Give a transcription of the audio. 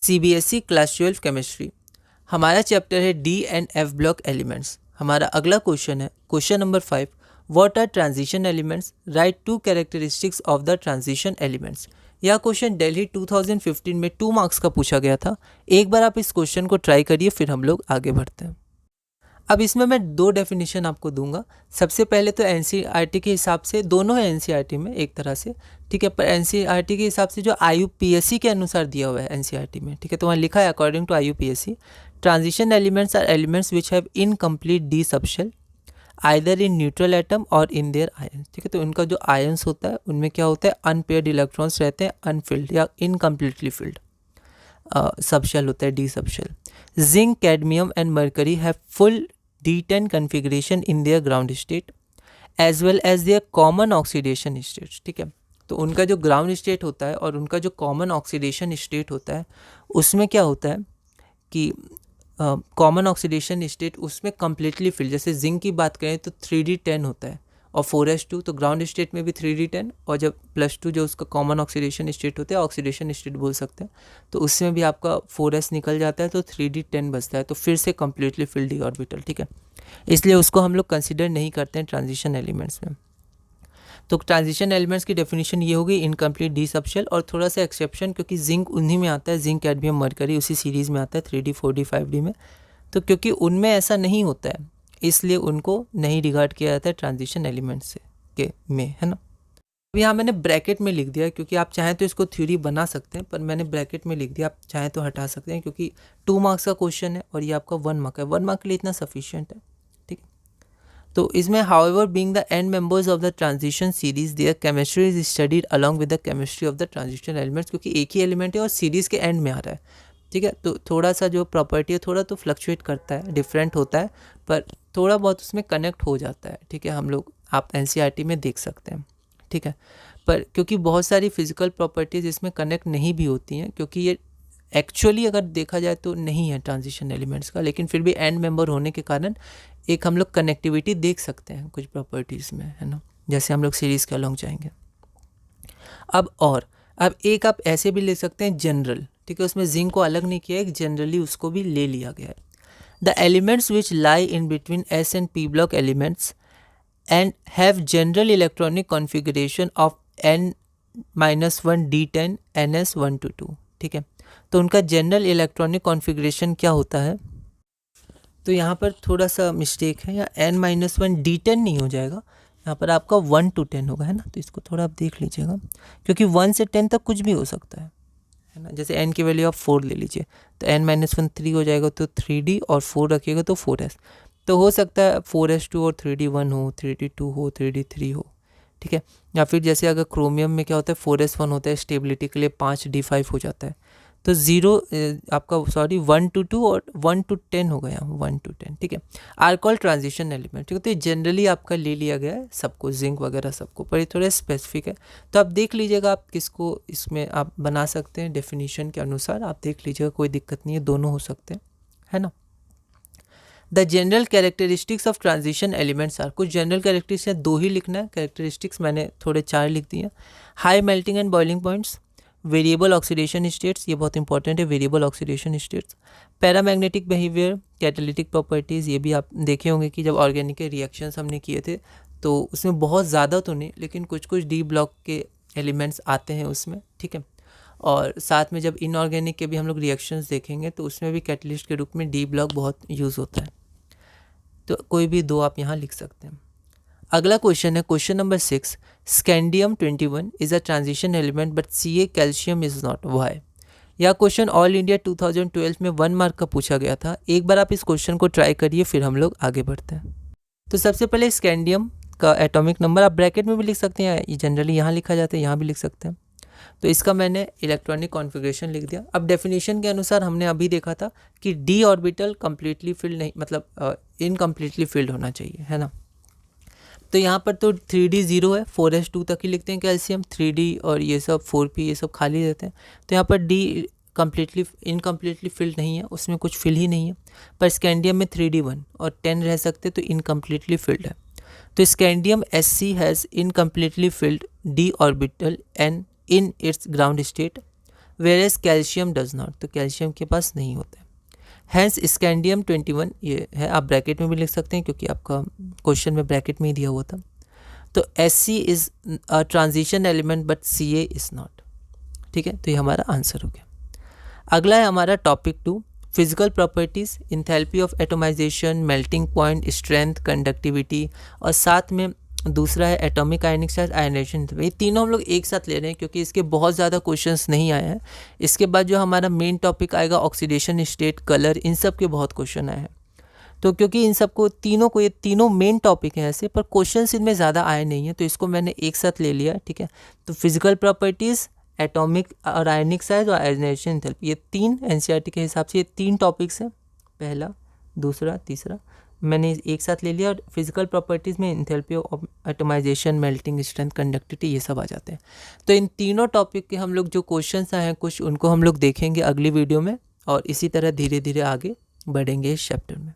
CBSE class 12 chemistry. हमारा chapter है d and f block elements. हमारा अगला क्वेश्चन है question number 5, what are transition elements, write 2 characteristics of the transition elements. यह question Delhi 2015 में 2 marks का पूछा गया था। एक बार आप इस क्वेश्चन को ट्राई करिए, फिर हम लोग आगे बढ़ते हैं। अब इसमें मैं 2 डेफिनेशन आपको दूंगा। सबसे पहले तो एनसीईआरटी के हिसाब से, दोनों है एनसीईआरटी में एक तरह से, ठीक है, पर एनसीईआरटी के हिसाब से जो आईयूपीएससी के अनुसार दिया हुआ है एनसीईआरटी में, ठीक है, तो वहाँ लिखा है according to IUPAC, transition elements are elements which have incomplete d subshell either in neutral atom और इन देयर आयंस। ठीक है, तो उनका जो आयंस होता है उनमें क्या होता है, अनपेयर्ड इलेक्ट्रॉन्स रहते हैं, अनफिल्ड या इनकम्प्लीटली फिल्ड सबशेल होता है, D subshell. Zinc, cadmium and mercury have full D10 configuration in their ground state as well as their common oxidation states। ठीक है, तो उनका जो ग्राउंड स्टेट होता है और उनका जो कॉमन ऑक्सीडेशन स्टेट होता है उसमें क्या होता है कि कॉमन ऑक्सीडेशन स्टेट उसमें कम्प्लीटली फिल, जैसे जिंक की बात करें तो 3D10 होता है और 4s2, तो ग्राउंड स्टेट में भी 3D10 और जब +2 जो उसका कॉमन ऑक्सीडेशन स्टेट होता है, ऑक्सीडेशन स्टेट बोल सकते हैं, तो उसमें भी आपका 4s निकल जाता है तो 3D10 बचता है, तो फिर से कम्प्लीटली फिल्ड डी ऑर्बिटल। ठीक है, इसलिए उसको हम लोग कंसिडर नहीं करते हैं ट्रांजिशन एलिमेंट्स में। तो ट्रांजिशन एलिमेंट्स की डेफिनेशन ये होगी, इनकम्प्लीट डी सबशेल, और थोड़ा सा एक्सेप्शन क्योंकि जिंक उन्हीं में आता है, जिंक, कैडमियम, मरकरी उसी सीरीज़ में आता है 3D 4D 5D में, तो क्योंकि उनमें ऐसा नहीं होता है इसलिए उनको नहीं रिगार्ड किया जाता है ट्रांजिशन एलिमेंट्स से के में, है ना। अब यहाँ मैंने ब्रैकेट में लिख दिया क्योंकि आप चाहें तो इसको थ्योरी बना सकते हैं, पर मैंने ब्रैकेट में लिख दिया, आप चाहें तो हटा सकते हैं क्योंकि 2 मार्क्स का क्वेश्चन है और ये आपका 1 मार्क है, 1 मार्क के लिए इतना सफिशिएंट है। ठीक है, तो इसमें however being the end members of the transition series their chemistry is studied along with the chemistry of the transition elements, क्योंकि एक ही एलिमेंट है और सीरीज़ के एंड में आ रहा है। ठीक है, तो थोड़ा सा जो प्रॉपर्टी है थोड़ा तो फ्लक्चुएट करता है, डिफरेंट होता है, पर थोड़ा बहुत उसमें कनेक्ट हो जाता है। ठीक है, हम लोग आप एनसीईआरटी में देख सकते हैं। ठीक है, पर क्योंकि बहुत सारी फिजिकल प्रॉपर्टीज़ इसमें कनेक्ट नहीं भी होती हैं, क्योंकि ये एक्चुअली अगर देखा जाए तो नहीं है ट्रांजिशन एलिमेंट्स का, लेकिन फिर भी एंड मेंबर होने के कारण एक हम लोग कनेक्टिविटी देख सकते हैं कुछ प्रॉपर्टीज़ में, है ना, जैसे हम लोग सीरीज़ के अलॉन्ग जाएंगे। अब एक आप ऐसे भी ले सकते हैं जनरल, ठीक है, उसमें जिंक को अलग नहीं किया, एक जनरली उसको भी ले लिया गया है। The elements which lie in between S and P block elements and have general electronic configuration of N-1 D10 NS122। ठीक है, तो उनका जनरल इलेक्ट्रॉनिक कॉन्फ़िगरेशन क्या होता है, तो यहाँ पर थोड़ा सा मिस्टेक है, यहाँ N-1 D10 नहीं हो जाएगा, यहाँ पर आपका 1 to 10 होगा, है ना, तो इसको थोड़ा आप देख लीजिएगा क्योंकि 1 से 10 तक कुछ भी हो सकता है ना। जैसे n की वैल्यू आप 4 ले लीजिए तो N-1 3 हो जाएगा, तो 3D और 4 रखिएगा तो 4s, तो हो सकता है 4s2 और 3D 1 हो, 3D 2 हो, 3D 3 हो। ठीक है, या फिर जैसे अगर क्रोमियम में क्या होता है 4s1 होता है, स्टेबिलिटी के लिए 5D5 हो जाता है, तो 1 to 2 और 1 to 10 हो गया, 1 to 10। ठीक है, आर ट्रांजिशन एलिमेंट। ठीक है, तो ये जनरली आपका ले लिया गया है सबको, जिंक वगैरह सबको, पर ये थोड़ा स्पेसिफिक है, तो आप देख लीजिएगा आप किसको इसमें आप बना सकते हैं डेफिनेशन के अनुसार, आप देख लीजिएगा, कोई दिक्कत नहीं है, दोनों हो सकते हैं, है ना। The general characteristics of transition elements are, कुछ जनरल कैरेक्टरिस्टिक्स 2 ही लिखना है, कैरेक्टरिस्टिक्स मैंने थोड़े 4 लिख दिए हैं। High melting and boiling points, variable oxidation states, ये बहुत इंपॉर्टेंट है, variable oxidation states, paramagnetic behaviour, catalytic properties, ये भी आप देखे होंगे कि जब ऑर्गेनिक के रिएक्शंस हमने किए थे तो उसमें बहुत ज़्यादा तो नहीं, लेकिन कुछ कुछ डी ब्लॉक के एलिमेंट्स आते हैं उसमें। ठीक है, और साथ में जब इनऑर्गेनिक के भी हम लोग रिएक्शंस देखेंगे तो उसमें भी कैटलिस्ट के रूप में डी ब्लॉक बहुत यूज़ होता है, तो कोई भी 2 आप यहाँ लिख सकते हैं। अगला क्वेश्चन है question number 6, scandium 21 is a transition element but Ca calcium is not, why. यह क्वेश्चन ऑल इंडिया 2012 में 1 मार्क का पूछा गया था। एक बार आप इस क्वेश्चन को ट्राई करिए, फिर हम लोग आगे बढ़ते हैं। तो सबसे पहले स्कैंडियम का एटॉमिक नंबर आप ब्रैकेट में भी लिख सकते हैं, ये जनरली यहाँ लिखा जाता है, यहाँ भी लिख सकते हैं, तो इसका मैंने इलेक्ट्रॉनिक कॉन्फ़िगरेशन लिख दिया। अब डेफिनेशन के अनुसार हमने अभी देखा था कि डी ऑर्बिटल कम्प्लीटली फिल्ड नहीं, मतलब इनकम्प्लीटली फिल्ड होना चाहिए, है ना। तो यहाँ पर तो 3D 0 है, 4s2 तक ही लिखते हैं कैल्शियम, 3D और ये सब 4p ये सब खाली रहते हैं, तो यहाँ पर D इनकम्प्लीटली फिल्ड नहीं है, उसमें कुछ फिल ही नहीं है। पर स्कैंडियम में 3D 1 और 10 रह सकते, तो इनकम्प्लीटली फिल्ड है। तो scandium Sc has incompletely field D orbital N in its ground state whereas calcium does not, तो कैल्शियम के पास नहीं होता है। हैंस स्कैंडियम 21 ये है, आप ब्रैकेट में भी लिख सकते हैं क्योंकि आपका क्वेश्चन में ब्रैकेट में ही दिया हुआ था। तो Sc is a transition element but Ca is not. ठीक है, तो ये हमारा आंसर हो गया। अगला है हमारा topic 2, physical properties, enthalpy of atomization, melting point, strength, conductivity, और साथ में दूसरा है एटॉमिक आयनिक चार्ज, आयनाइजेशन। ये तीनों हम लोग एक साथ ले रहे हैं क्योंकि इसके बहुत ज़्यादा क्वेश्चंस नहीं आए हैं। इसके बाद जो हमारा मेन टॉपिक आएगा ऑक्सीडेशन स्टेट, कलर, इन सब के बहुत क्वेश्चन आए हैं। तो क्योंकि इन सबको तीनों को, ये तीनों मेन टॉपिक हैं ऐसे, पर क्वेश्चंस इनमें ज़्यादा आए नहीं हैं, तो इसको मैंने एक साथ ले लिया। ठीक है, तो फिजिकल प्रॉपर्टीज़, एटॉमिक और आयनिक साइज और आयनाइजेशन एंथैल्पी, ये तीन एनसीईआरटी के हिसाब से ये तीन टॉपिक्स हैं, पहला, दूसरा, तीसरा, मैंने एक साथ ले लिया। और फिजिकल प्रॉपर्टीज़ में enthalpy of atomization, melting, strength, conductivity, ये सब आ जाते हैं। तो इन तीनों टॉपिक के हम लोग जो क्वेश्चंस आए हैं कुछ, उनको हम लोग देखेंगे अगली वीडियो में, और इसी तरह धीरे धीरे आगे बढ़ेंगे इस चैप्टर में।